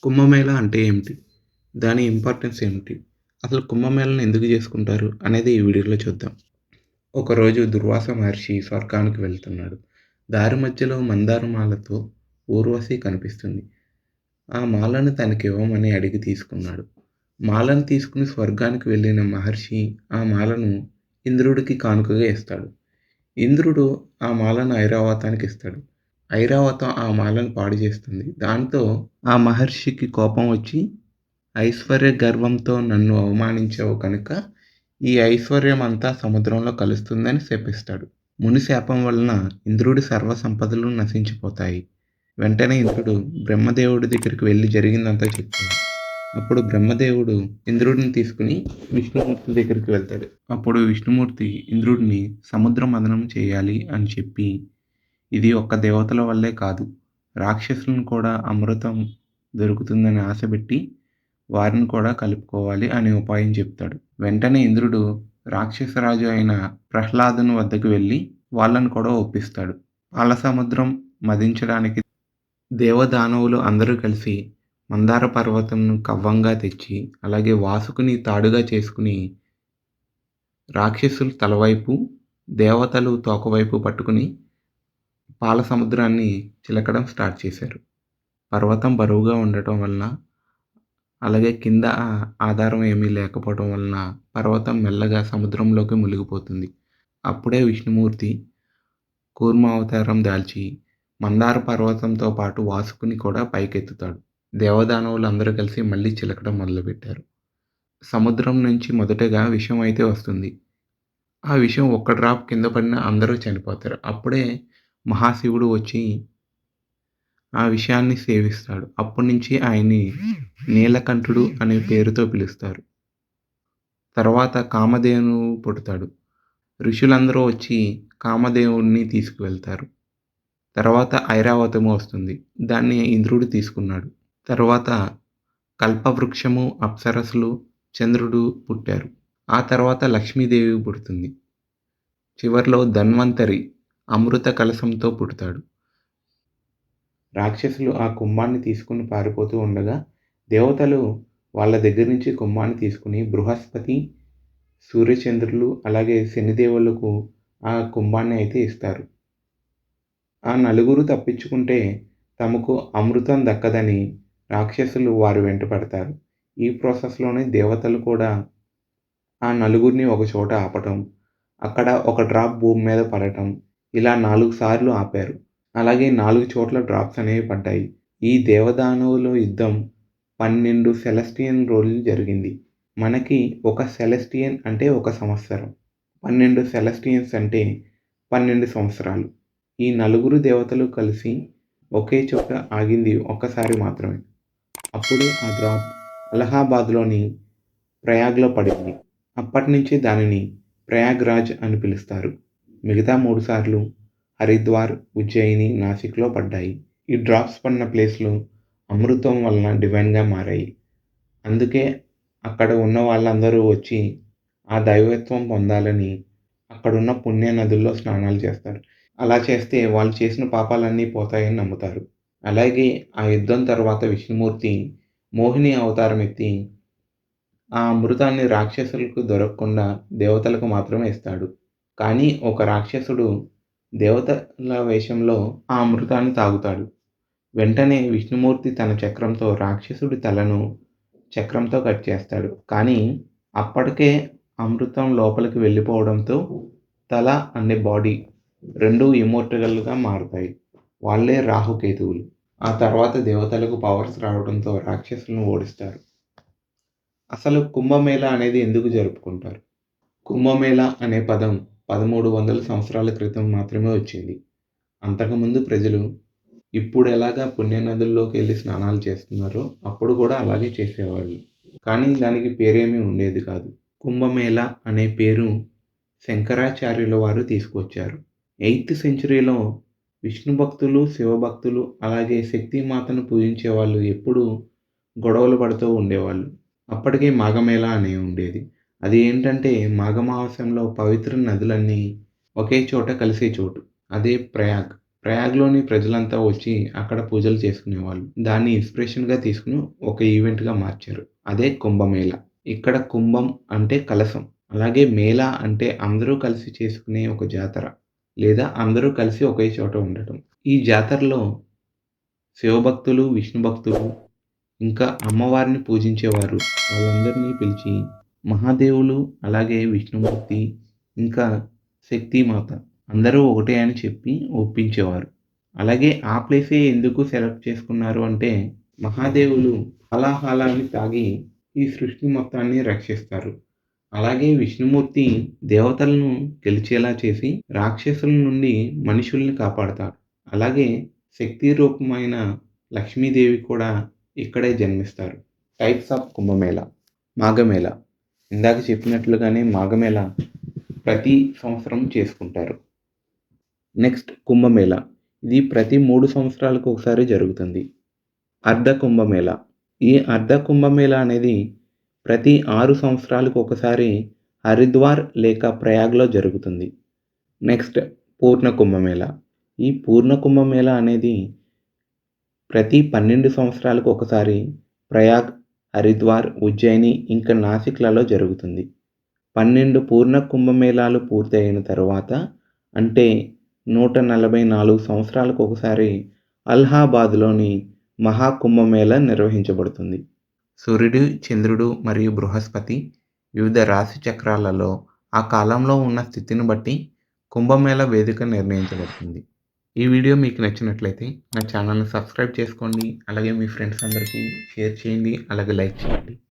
కుంభమేళా అంటే ఏమిటి? దాని ఇంపార్టెన్స్ ఏమిటి? అసలు కుంభమేళాని ఎందుకు జేసుకుంటారు? అనేది ఈ వీడియోలో చూద్దాం. ఒకరోజు దుర్వాస మహర్షి స్వర్గానికి వెళ్తున్నాడు. దారి మధ్యలో మందార మాలతో ఊర్వశి కనిపిస్తుంది. ఆ మాలను తనకివ్వమని అడిగి తీసుకున్నాడు. మాలను తీసుకుని స్వర్గానికి వెళ్ళిన మహర్షి ఆ మాలను ఇంద్రుడికి కానుకగా ఇస్తాడు. ఇంద్రుడు ఆ మాలను ఐరావతానికిస్తాడు. ఐరావతం ఆ మాలను పాడు చేస్తుంది. దాంతో ఆ మహర్షికి కోపం వచ్చి, ఐశ్వర్య గర్వంతో నన్ను అవమానించావు కనుక ఈ ఐశ్వర్యమంతా సముద్రంలో కలుస్తుందని శపిస్తాడు. ముని శాపం వలన ఇంద్రుడి సర్వ సంపదలు నశించిపోతాయి. వెంటనే ఇంద్రుడు బ్రహ్మదేవుడి దగ్గరికి వెళ్లి జరిగిందంతా చెప్తాడు. అప్పుడు బ్రహ్మదేవుడు ఇంద్రుడిని తీసుకుని విష్ణుమూర్తి దగ్గరికి వెళ్తాడు. అప్పుడు విష్ణుమూర్తి ఇంద్రుడిని సముద్ర మథనం చేయాలి అని చెప్పి, ఇది ఒక్క దేవతల వల్లే కాదు, రాక్షసులను కూడా అమృతం దొరుకుతుందని ఆశపెట్టి వారిని కూడా కలుపుకోవాలి అనే ఉపాయం చెప్తాడు. వెంటనే ఇంద్రుడు రాక్షసరాజు అయిన ప్రహ్లాదుని వద్దకు వెళ్ళి వాళ్ళను కూడా ఒప్పిస్తాడు. పాల సముద్రం మదించడానికి దేవదానవులు అందరూ కలిసి మందార పర్వతంను కవ్వంగా తెచ్చి, అలాగే వాసుకిని తాడుగా చేసుకుని రాక్షసులు తలవైపు, దేవతలు తోకవైపు పట్టుకుని పాల సముద్రాన్ని చిలకడం స్టార్ట్ చేశారు. పర్వతం బరువుగా ఉండటం వలన, అలాగే కింద ఆధారం ఏమీ లేకపోవడం వలన పర్వతం మెల్లగా సముద్రంలోకి మునిగిపోతుంది. అప్పుడే విష్ణుమూర్తి కూర్మ అవతారం దాల్చి మందార పర్వతంతో పాటు వాసుకిని కూడా పైకెత్తుతాడు. దేవదానవులు అందరూ కలిసి మళ్ళీ చిలకడం మొదలుపెట్టారు. సముద్రం నుంచి మొదటగా విషం అయితే వస్తుంది. ఆ విషం ఒక్క డ్రాప్ కింద పడినా అందరూ చనిపోతారు. అప్పుడే మహాశివుడు వచ్చి ఆ విషయాన్ని సేవిస్తాడు. అప్పటినుంచి ఆయన్ని నీలకంఠుడు అనే పేరుతో పిలుస్తారు. తర్వాత కామధేనువు పుడతాడు. ఋషులందరూ వచ్చి కామధేవుడిని తీసుకువెళ్తారు. తర్వాత ఐరావతము వస్తుంది. దాన్ని ఇంద్రుడు తీసుకున్నాడు. తర్వాత కల్పవృక్షము, అప్సరసలు, చంద్రుడు పుట్టారు. ఆ తర్వాత లక్ష్మీదేవి పుడుతుంది. చివర్లో ధన్వంతరి అమృత కలశంతో పుడతాడు. రాక్షసులు ఆ కుంభాన్ని తీసుకుని పారిపోతూ ఉండగా దేవతలు వాళ్ళ దగ్గర నుంచి కుంభాన్ని తీసుకుని బృహస్పతి, సూర్యచంద్రులు అలాగే శనిదేవులకు ఆ కుంభాన్ని అయితే ఇస్తారు. ఆ నలుగురు తప్పించుకుంటే తమకు అమృతం దక్కదని రాక్షసులు వారి వెంట పడతారు. ఈ ప్రాసెస్‌లోనే దేవతలు కూడా ఆ నలుగురిని ఒక చోట ఆపటం, అక్కడ ఒక డ్రాప్ భూమి మీద పడటం, ఇలా 4 సార్లు ఆపారు. అలాగే 4 చోట్ల డ్రాప్స్ అనేవి పడ్డాయి. ఈ దేవదానవుల యుద్ధం 12 సెలెస్టియన్ రోజులు జరిగింది. మనకి ఒక సెలెస్టియన్ అంటే ఒక సంవత్సరం. 12 సెలెస్టియన్స్ అంటే 12 సంవత్సరాలు. ఈ నలుగురు దేవతలు కలిసి ఒకే చోట ఆగింది ఒక్కసారి మాత్రమే. అప్పుడు ఆ డ్రాప్ అలహాబాద్‌లోని ప్రయాగ్‌లో పడింది. అప్పటినుంచి దానిని ప్రయాగ్‌రాజ్ అని పిలుస్తారు. మిగతా 3 సార్లు హరిద్వార్, ఉజ్జయిని, నాసిక్‌లో పడ్డాయి. ఈ డ్రాప్స్ పడిన ప్లేస్‌లు అమృతం వలన డివైన్‌గా మారాయి. అందుకే అక్కడ ఉన్న వాళ్ళందరూ వచ్చి ఆ దైవత్వం పొందాలని అక్కడున్న పుణ్య నదుల్లో స్నానాలు చేస్తారు. అలా చేస్తే వాళ్ళు చేసిన పాపాలన్నీ పోతాయని నమ్ముతారు. అలాగే ఆ యుద్ధం తర్వాత విష్ణుమూర్తి మోహిని అవతారం ఎత్తి ఆ అమృతాన్ని రాక్షసులకు దొరకకుండా దేవతలకు మాత్రమే ఇస్తాడు. కానీ ఒక రాక్షసుడు దేవతల వేషంలో ఆ అమృతాన్ని తాగుతాడు. వెంటనే విష్ణుమూర్తి తన చక్రంతో రాక్షసుడి తలను చక్రంతో కట్ చేస్తాడు. కానీ అప్పటికే అమృతం లోపలికి వెళ్ళిపోవడంతో తల అండ్ బాడీ 2 ఇమ్మోర్టల్‌గా మారతాయి. వాళ్ళే రాహుకేతువులు. ఆ తర్వాత దేవతలకు పవర్స్ రావడంతో రాక్షసులను ఓడిస్తారు. అసలు కుంభమేళా అనేది ఎందుకు జరుపుకుంటారు? కుంభమేళా అనే పదం 1300 సంవత్సరాల క్రితం మాత్రమే వచ్చింది. అంతకుముందు ప్రజలు ఇప్పుడెలాగా పుణ్యనదుల్లోకెళ్ళి స్నానాలు చేస్తున్నారో అప్పుడు కూడా అలాగే చేసేవాళ్ళు. కానీ దానికి పేరేమీ ఉండేది కాదు. కుంభమేళా అనే పేరు శంకరాచార్యుల వారు తీసుకొచ్చారు. 8థ్ సెంచరీలో విష్ణు భక్తులు, శివభక్తులు అలాగే శక్తిమాతను పూజించే వాళ్ళు ఎప్పుడూ గొడవలు పడుతూ ఉండేవాళ్ళు. అప్పటికే మాఘమేళా అని ఉండేది. అది ఏంటంటే మాఘమాసంలో పవిత్ర నదులన్నీ ఒకే చోట కలిసే చోటు. అదే ప్రయాగ్. ప్రయాగ్‌లోని ప్రజలంతా వచ్చి అక్కడ పూజలు చేసుకునేవాళ్ళు. దాన్ని ఇన్స్‌పిరేషన్‌గా తీసుకొని ఒక ఈవెంట్‌గా మార్చారు. అదే కుంభమేళా. ఇక్కడ కుంభం అంటే కలశం. అలాగే మేళా అంటే అందరూ కలిసి చేసుకునే ఒక జాతర. లేదా అందరూ కలిసి ఒకే చోట ఉండటం. ఈ జాతరలో శివభక్తులు, విష్ణు భక్తులు, ఇంకా అమ్మవారిని పూజించేవారు వాళ్ళందరినీ పిలిచి మహాదేవులు, అలాగే విష్ణుమూర్తి, ఇంకా శక్తిమాత అందరూ ఒకటే అని చెప్పి ఒప్పించేవారు. అలాగే ఆ ప్లేసే ఎందుకు సెలెక్ట్ చేసుకున్నారు అంటే మహాదేవులు హలాహలాన్ని తాగి ఈ సృష్టి మొత్తాన్ని రక్షిస్తారు. అలాగే విష్ణుమూర్తి దేవతలను గెలిచేలా చేసి రాక్షసుల నుండి మనుషుల్ని కాపాడతారు. అలాగే శక్తి రూపమైన లక్ష్మీదేవి కూడా ఇక్కడే జన్మిస్తారు. Types of Kumbh Mela. మాఘమేళా. ఇందాక చెప్పినట్లుగానే మాఘమేళా ప్రతి సంవత్సరం చేసుకుంటారు. నెక్స్ట్ కుంభమేళా. ఇది ప్రతి 3 సంవత్సరాలకు ఒకసారి జరుగుతుంది. అర్ధ కుంభమేళా. ఈ అర్ధ కుంభమేళా అనేది ప్రతి 6 సంవత్సరాలకు ఒకసారి హరిద్వార్ లేక ప్రయాగ్‌లో జరుగుతుంది. నెక్స్ట్ పూర్ణ కుంభమేళా. ఈ పూర్ణ కుంభమేళా అనేది ప్రతి 12 సంవత్సరాలకు ఒకసారి ప్రయాగ్, హరిద్వార్, ఉజ్జయిని ఇంకా నాసిక్‌లలో జరుగుతుంది. 12 పూర్ణ కుంభమేళాలు పూర్తయిన తరువాత అంటే 144 సంవత్సరాలకు ఒకసారి అలహాబాద్‌లోని మహాకుంభమేళా నిర్వహించబడుతుంది. సూర్యుడు, చంద్రుడు మరియు బృహస్పతి వివిధ రాశి చక్రాలలో ఆ కాలంలో ఉన్న స్థితిని బట్టి కుంభమేళా వేదిక నిర్ణయించబడుతుంది. ఈ వీడియో మీకు నచ్చినట్లయితే నా ఛానల్‌ని సబ్స్క్రైబ్ చేసుకోండి. అలాగే మీ ఫ్రెండ్స్ అందరికీ షేర్ చేయండి. అలాగే లైక్ చేయండి.